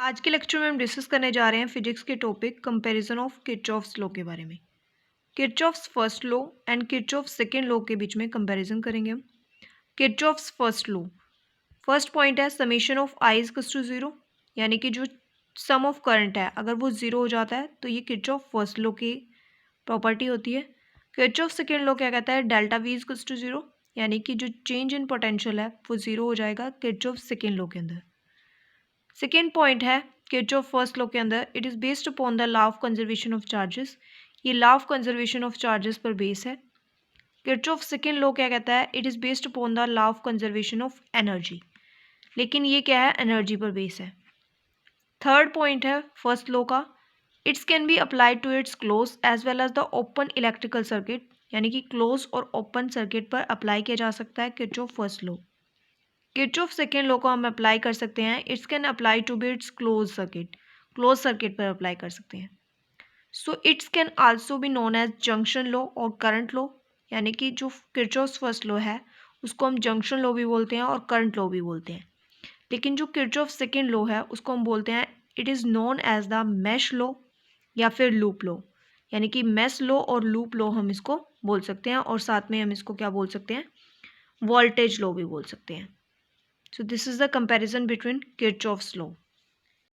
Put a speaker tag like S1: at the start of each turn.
S1: आज के लेक्चर में हम डिस्कस करने जा रहे हैं फिजिक्स के topic comparison of Kirchhoff's law के बारे में। Kirchhoff's first law and Kirchhoff second law के बीच में कंपैरिजन करेंगे हम। किरचॉफ्स फर्स्ट लॉ, फर्स्ट पॉइंट है summation of I equals to zero, यानी कि जो सम ऑफ करंट है अगर वो जीरो हो जाता है तो ये किरचॉफ फर्स्ट लॉ की प्रॉपर्टी होती है। किरचॉफ सेकेंड लॉ क्या कहता है, delta V equals to zero, यानी कि जो चेंज इन पोटेंशियल है वो जीरो हो जाएगा किरचॉफ सेकेंड लॉ के अंदर। सेकेंड पॉइंट है किरचॉफ फर्स्ट लॉ के अंदर, it is based upon the law of conservation of charges, ये law of conservation of charges पर बेस है। किरचॉफ सेकेंड लॉ क्या कहता है, it is based upon the law of conservation of energy, लेकिन ये क्या है, एनर्जी पर बेस है। थर्ड पॉइंट है फर्स्ट लॉ का, it's can be applied to its close as well as the open electrical circuit, यानी कि क्लोज और ओपन सर्किट पर अप्लाई किया जा सकता है Kirchhoff first law. Kirchhoff second law को हम अप्लाई कर सकते हैं, it's can apply to be it's close circuit पर अप्लाई कर सकते हैं। So it's can also be known as junction law और करंट लॉ, यानी कि जो किरचॉफ फर्स्ट लॉ है उसको हम जंक्शन लॉ भी बोलते हैं और करंट लॉ भी बोलते हैं, लेकिन जो किरचॉफ सेकेंड लॉ है उसको हम बोलते हैं, it is known as the mesh law या फिर लूप लॉ, यानी कि मैश लॉ और लूप लॉ हम इसको बोल सकते हैं, और साथ में हम इसको क्या बोल सकते हैं, वोल्टेज लॉ भी बोल सकते हैं। So this is the comparison between Kirchhoff's law.